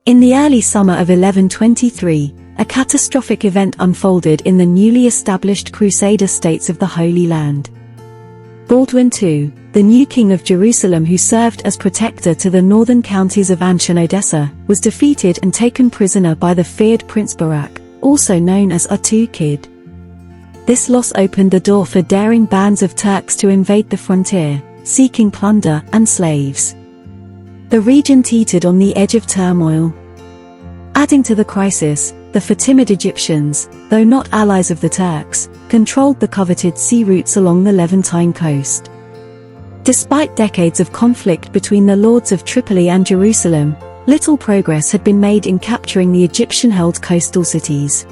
In the early summer of 1123, a catastrophic event unfolded in the newly established Crusader states of the Holy Land. Baldwin II, the new king of Jerusalem who served as protector to the northern counties of Ansh and Odessa, was defeated and taken prisoner by the feared Prince Barak, also known as Kid. This loss opened the door for daring bands of Turks to invade the frontier, seeking plunder and slaves. The region teetered on the edge of turmoil. Adding to the crisis, the Fatimid Egyptians, though not allies of the Turks, controlled the coveted sea routes along the Levantine coast. Despite decades of conflict between the lords of Tripoli and Jerusalem, little progress had been made in capturing the Egyptian-held coastal cities.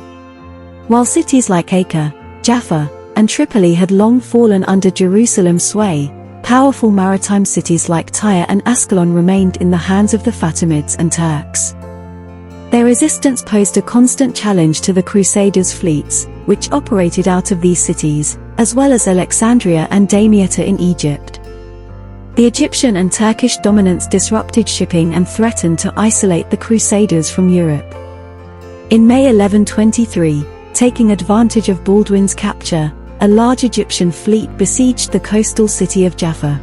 While cities like Acre, Jaffa, and Tripoli had long fallen under Jerusalem's sway, powerful maritime cities like Tyre and Ascalon remained in the hands of the Fatimids and Turks. Their resistance posed a constant challenge to the Crusaders' fleets, which operated out of these cities, as well as Alexandria and Damietta in Egypt. The Egyptian and Turkish dominance disrupted shipping and threatened to isolate the Crusaders from Europe. In May 1123, taking advantage of Baldwin's capture, a large Egyptian fleet besieged the coastal city of Jaffa.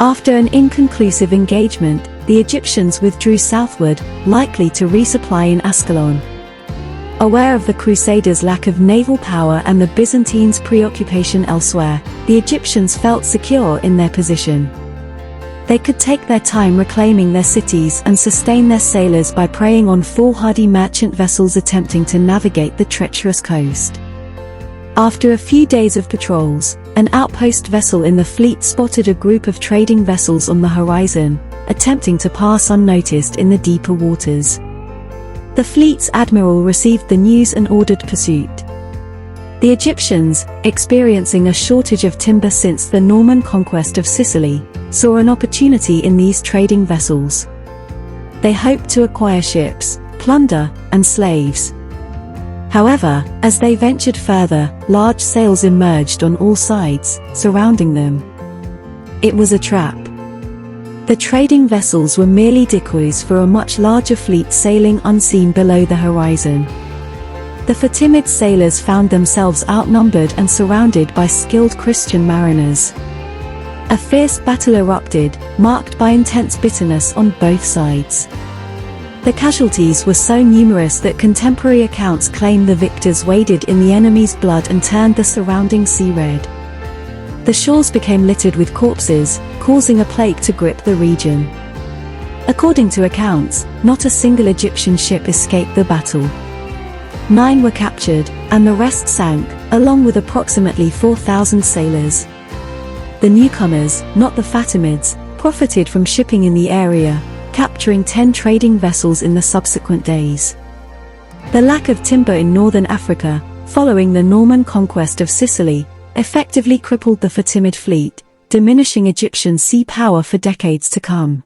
After an inconclusive engagement, the Egyptians withdrew southward, likely to resupply in Ascalon. Aware of the Crusaders' lack of naval power and the Byzantines' preoccupation elsewhere, the Egyptians felt secure in their position. They could take their time reclaiming their cities and sustain their sailors by preying on foolhardy merchant vessels attempting to navigate the treacherous coast. After a few days of patrols, an outpost vessel in the fleet spotted a group of trading vessels on the horizon, attempting to pass unnoticed in the deeper waters. The fleet's admiral received the news and ordered pursuit. The Egyptians, experiencing a shortage of timber since the Norman conquest of Sicily, saw an opportunity in these trading vessels. They hoped to acquire ships, plunder, and slaves. However, as they ventured further, large sails emerged on all sides, surrounding them. It was a trap. The trading vessels were merely decoys for a much larger fleet sailing unseen below the horizon. The Fatimid sailors found themselves outnumbered and surrounded by skilled Christian mariners. A fierce battle erupted, marked by intense bitterness on both sides. The casualties were so numerous that contemporary accounts claim the victors waded in the enemy's blood and turned the surrounding sea red. The shores became littered with corpses, causing a plague to grip the region. According to accounts, not a single Egyptian ship escaped the battle. 9 were captured, and the rest sank, along with approximately 4,000 sailors. The newcomers, not the Fatimids, profited from shipping in the area, capturing 10 trading vessels in the subsequent days. The lack of timber in northern Africa, following the Norman conquest of Sicily, effectively crippled the Fatimid fleet, diminishing Egyptian sea power for decades to come.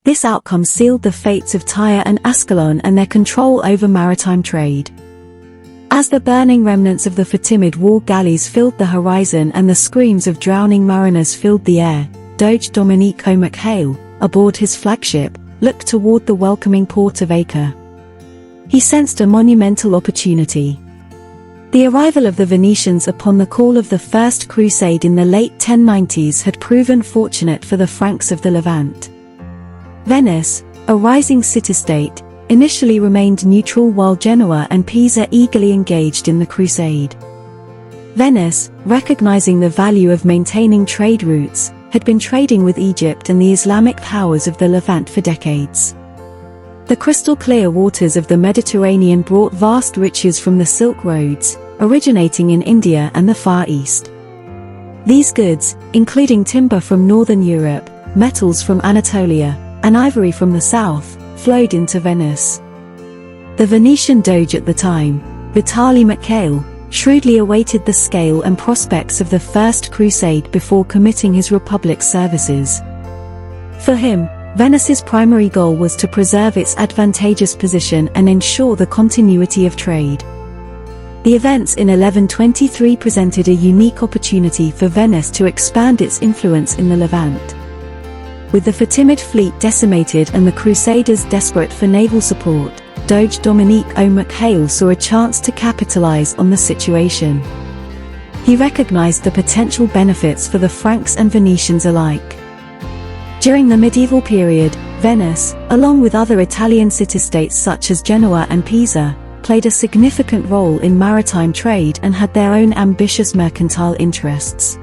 This outcome sealed the fates of Tyre and Ascalon and their control over maritime trade. As the burning remnants of the Fatimid war galleys filled the horizon and the screams of drowning mariners filled the air, Doge Dominique O'Mackail, aboard his flagship, looked toward the welcoming port of Acre. He sensed a monumental opportunity. The arrival of the Venetians upon the call of the First Crusade in the late 1090s had proven fortunate for the Franks of the Levant. Venice, a rising city-state, initially remained neutral while Genoa and Pisa eagerly engaged in the crusade. Venice, recognizing the value of maintaining trade routes, had been trading with Egypt and the Islamic powers of the Levant for decades. The crystal-clear waters of the Mediterranean brought vast riches from the Silk Roads, originating in India and the Far East. These goods, including timber from northern Europe, metals from Anatolia, and ivory from the south, flowed into Venice. The Venetian Doge at the time, Vitaly Mikhail, shrewdly awaited the scale and prospects of the First Crusade before committing his republic services. For him, Venice's primary goal was to preserve its advantageous position and ensure the continuity of trade. The events in 1123 presented a unique opportunity for Venice to expand its influence in the Levant. With the Fatimid fleet decimated and the Crusaders desperate for naval support, Doge Dominique O'McHale saw a chance to capitalize on the situation. He recognized the potential benefits for the Franks and Venetians alike. During the medieval period, Venice, along with other Italian city-states such as Genoa and Pisa, played a significant role in maritime trade and had their own ambitious mercantile interests.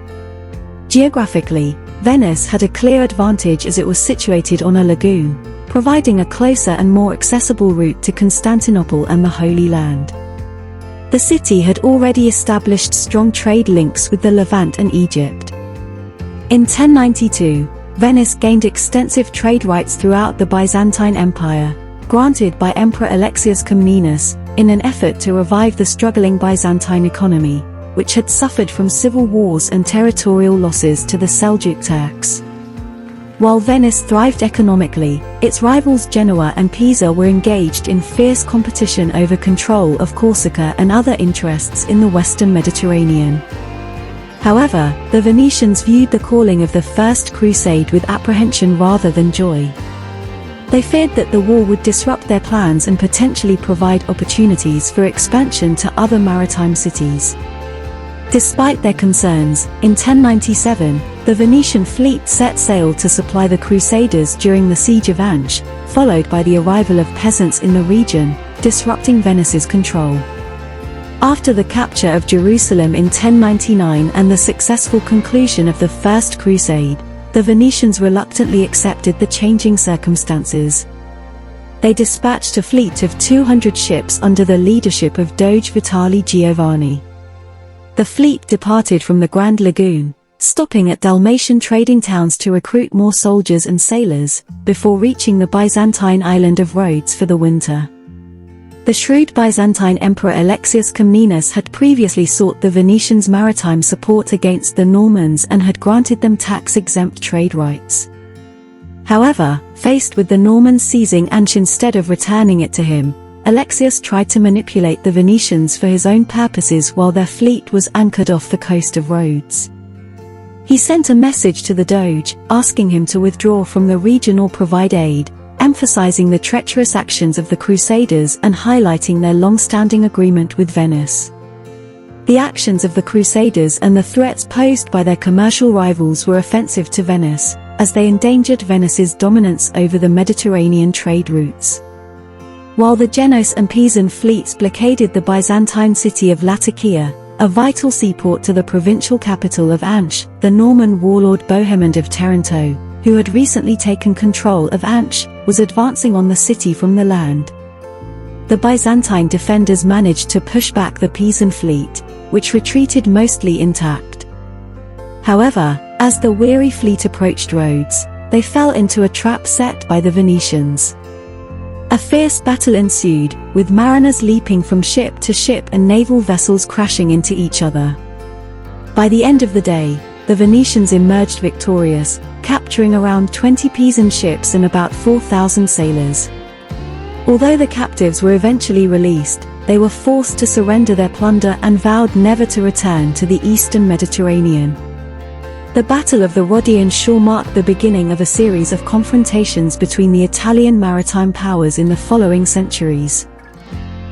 Geographically, Venice had a clear advantage as it was situated on a lagoon, providing a closer and more accessible route to Constantinople and the Holy Land. The city had already established strong trade links with the Levant and Egypt. In 1092, Venice gained extensive trade rights throughout the Byzantine Empire, granted by Emperor Alexius Comnenus, in an effort to revive the struggling Byzantine economy, which had suffered from civil wars and territorial losses to the Seljuk Turks. While Venice thrived economically, its rivals Genoa and Pisa were engaged in fierce competition over control of Corsica and other interests in the Western Mediterranean. However, the Venetians viewed the calling of the First Crusade with apprehension rather than joy. They feared that the war would disrupt their plans and potentially provide opportunities for expansion to other maritime cities. Despite their concerns, in 1097, the Venetian fleet set sail to supply the Crusaders during the Siege of Anche, followed by the arrival of peasants in the region, disrupting Venice's control. After the capture of Jerusalem in 1099 and the successful conclusion of the First Crusade, the Venetians reluctantly accepted the changing circumstances. They dispatched a fleet of 200 ships under the leadership of Doge Vitali Giovanni. The fleet departed from the Grand Lagoon, stopping at Dalmatian trading towns to recruit more soldiers and sailors, before reaching the Byzantine island of Rhodes for the winter. The shrewd Byzantine Emperor Alexius Comnenus had previously sought the Venetians' maritime support against the Normans and had granted them tax-exempt trade rights. However, faced with the Normans seizing Anche instead of returning it to him, Alexius tried to manipulate the Venetians for his own purposes while their fleet was anchored off the coast of Rhodes. He sent a message to the Doge, asking him to withdraw from the region or provide aid, emphasizing the treacherous actions of the Crusaders and highlighting their long-standing agreement with Venice. The actions of the Crusaders and the threats posed by their commercial rivals were offensive to Venice, as they endangered Venice's dominance over the Mediterranean trade routes. While the Genoese and Pisan fleets blockaded the Byzantine city of Latakia, a vital seaport to the provincial capital of Anche, the Norman warlord Bohemond of Taranto, who had recently taken control of Anche, was advancing on the city from the land. The Byzantine defenders managed to push back the Pisan fleet, which retreated mostly intact. However, as the weary fleet approached Rhodes, they fell into a trap set by the Venetians. A fierce battle ensued, with mariners leaping from ship to ship and naval vessels crashing into each other. By the end of the day, the Venetians emerged victorious, capturing around 20 Pisan ships and about 4,000 sailors. Although the captives were eventually released, they were forced to surrender their plunder and vowed never to return to the eastern Mediterranean. The Battle of the Rhodian Shore marked the beginning of a series of confrontations between the Italian maritime powers in the following centuries.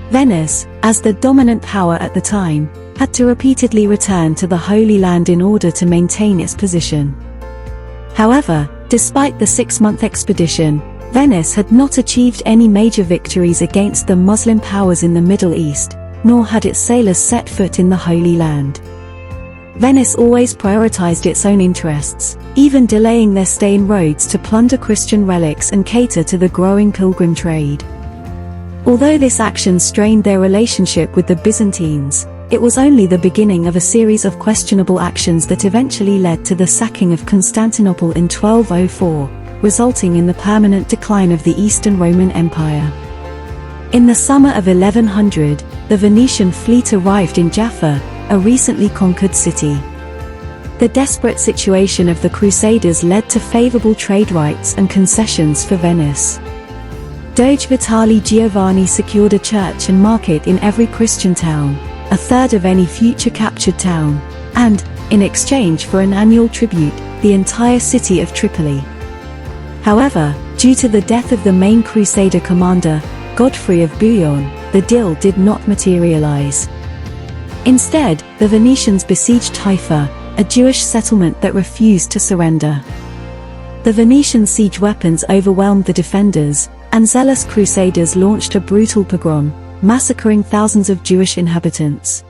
Venice, as the dominant power at the time, had to repeatedly return to the Holy Land in order to maintain its position. However, despite the 6-month expedition, Venice had not achieved any major victories against the Muslim powers in the Middle East, nor had its sailors set foot in the Holy Land. Venice always prioritized its own interests, even delaying their stay in Rhodes to plunder Christian relics and cater to the growing pilgrim trade. Although this action strained their relationship with the Byzantines, it was only the beginning of a series of questionable actions that eventually led to the sacking of Constantinople in 1204, resulting in the permanent decline of the Eastern Roman Empire. In the summer of 1100, the Venetian fleet arrived in Jaffa, a recently conquered city. The desperate situation of the Crusaders led to favorable trade rights and concessions for Venice. Doge Vitali Giovanni secured a church and market in every Christian town, a third of any future captured town, and, in exchange for an annual tribute, the entire city of Tripoli. However, due to the death of the main Crusader commander, Godfrey of Bouillon, the deal did not materialize. Instead, the Venetians besieged Haifa, a Jewish settlement that refused to surrender. The Venetian siege weapons overwhelmed the defenders, and zealous crusaders launched a brutal pogrom, massacring thousands of Jewish inhabitants.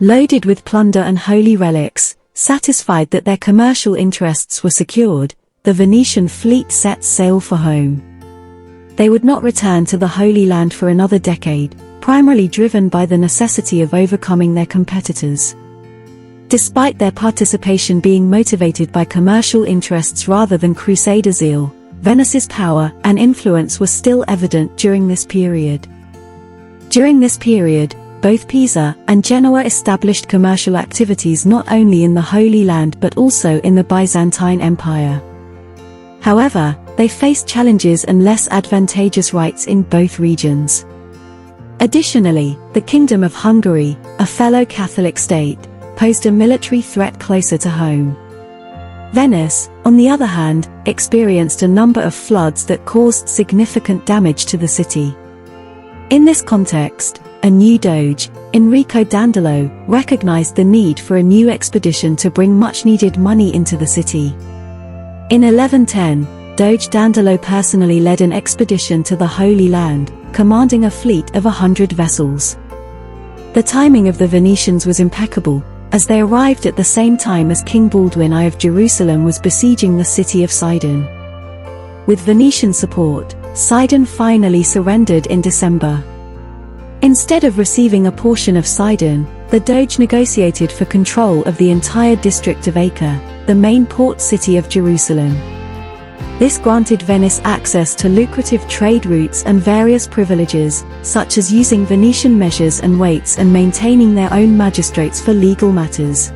Loaded with plunder and holy relics, satisfied that their commercial interests were secured, the Venetian fleet set sail for home. They would not return to the Holy Land for another decade, primarily driven by the necessity of overcoming their competitors. Despite their participation being motivated by commercial interests rather than Crusader zeal, Venice's power and influence were still evident during this period. During this period, both Pisa and Genoa established commercial activities not only in the Holy Land but also in the Byzantine Empire. However, they faced challenges and less advantageous rights in both regions. Additionally, the Kingdom of Hungary, a fellow Catholic state, posed a military threat closer to home. Venice, on the other hand, experienced a number of floods that caused significant damage to the city. In this context, a new Doge, Enrico Dandolo, recognized the need for a new expedition to bring much-needed money into the city. In 1110, Doge Dandolo personally led an expedition to the Holy Land, commanding a fleet of 100 vessels. The timing of the Venetians was impeccable, as they arrived at the same time as King Baldwin I of Jerusalem was besieging the city of Sidon. With Venetian support, Sidon finally surrendered in December. Instead of receiving a portion of Sidon, the Doge negotiated for control of the entire district of Acre, the main port city of Jerusalem. This granted Venice access to lucrative trade routes and various privileges, such as using Venetian measures and weights and maintaining their own magistrates for legal matters.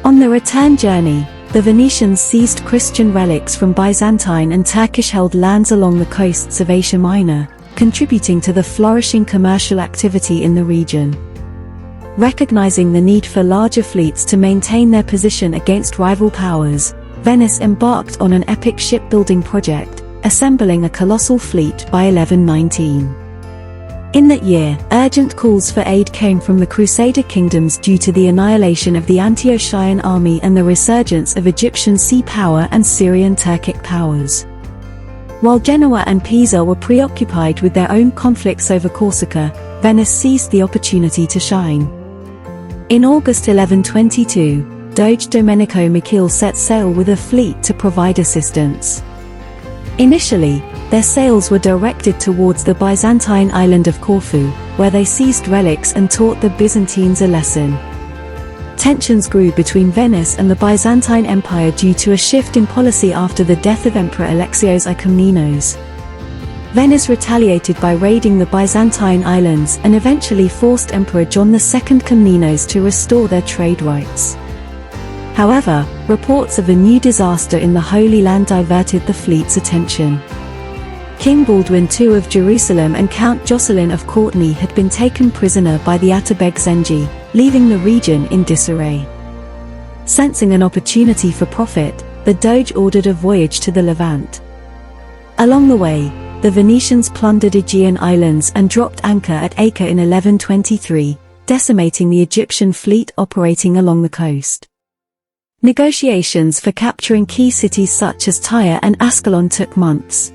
On the return journey, the Venetians seized Christian relics from Byzantine and Turkish-held lands along the coasts of Asia Minor, contributing to the flourishing commercial activity in the region. Recognizing the need for larger fleets to maintain their position against rival powers, Venice embarked on an epic shipbuilding project, assembling a colossal fleet by 1119. In that year, urgent calls for aid came from the Crusader kingdoms due to the annihilation of the Antiochian army and the resurgence of Egyptian sea power and Syrian Turkic powers. While Genoa and Pisa were preoccupied with their own conflicts over Corsica, Venice seized the opportunity to shine. In August 1122, Doge Domenico Michele set sail with a fleet to provide assistance. Initially, their sails were directed towards the Byzantine island of Corfu, where they seized relics and taught the Byzantines a lesson. Tensions grew between Venice and the Byzantine Empire due to a shift in policy after the death of Emperor Alexios I Komnenos. Venice retaliated by raiding the Byzantine islands and eventually forced Emperor John II Komnenos to restore their trade rights. However, reports of a new disaster in the Holy Land diverted the fleet's attention. King Baldwin II of Jerusalem and Count Jocelyn of Courtenay had been taken prisoner by the Atabeg Zengi, leaving the region in disarray. Sensing an opportunity for profit, the Doge ordered a voyage to the Levant. Along the way, the Venetians plundered Aegean islands and dropped anchor at Acre in 1123, decimating the Egyptian fleet operating along the coast. Negotiations for capturing key cities such as Tyre and Ascalon took months.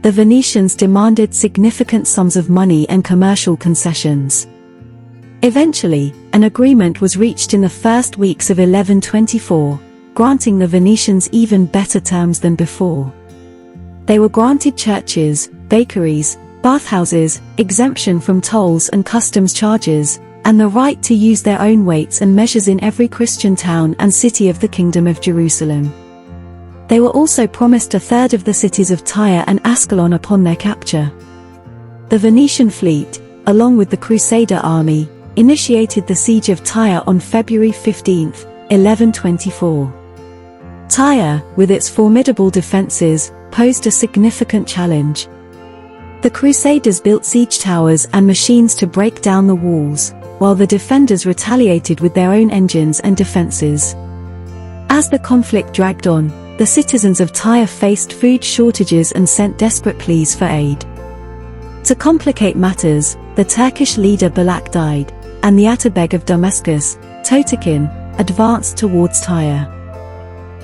The Venetians demanded significant sums of money and commercial concessions. Eventually, an agreement was reached in the first weeks of 1124, granting the Venetians even better terms than before. They were granted churches, bakeries, bathhouses, exemption from tolls and customs charges, and the right to use their own weights and measures in every Christian town and city of the Kingdom of Jerusalem. They were also promised a third of the cities of Tyre and Ascalon upon their capture. The Venetian fleet, along with the Crusader army, initiated the siege of Tyre on February 15, 1124. Tyre, with its formidable defenses, posed a significant challenge. The Crusaders built siege towers and machines to break down the walls, while the defenders retaliated with their own engines and defenses. As the conflict dragged on, the citizens of Tyre faced food shortages and sent desperate pleas for aid. To complicate matters, the Turkish leader Balak died, and the Atabeg of Damascus, Totekin, advanced towards Tyre.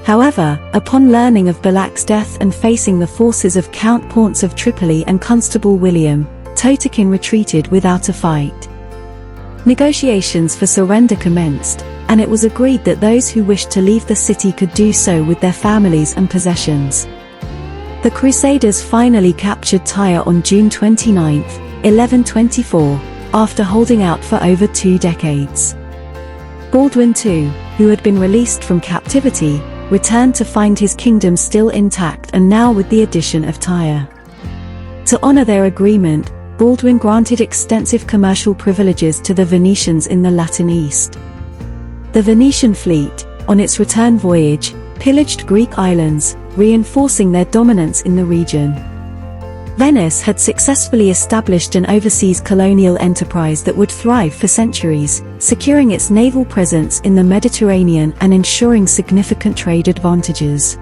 However, upon learning of Balak's death and facing the forces of Count Ponce of Tripoli and Constable William, Totekin retreated without a fight. Negotiations for surrender commenced, and it was agreed that those who wished to leave the city could do so with their families and possessions. The Crusaders finally captured Tyre on June 29, 1124, after holding out for over 2 decades. Baldwin II, who had been released from captivity, returned to find his kingdom still intact and now with the addition of Tyre. To honor their agreement, Baldwin granted extensive commercial privileges to the Venetians in the Latin East. The Venetian fleet, on its return voyage, pillaged Greek islands, reinforcing their dominance in the region. Venice had successfully established an overseas colonial enterprise that would thrive for centuries, securing its naval presence in the Mediterranean and ensuring significant trade advantages.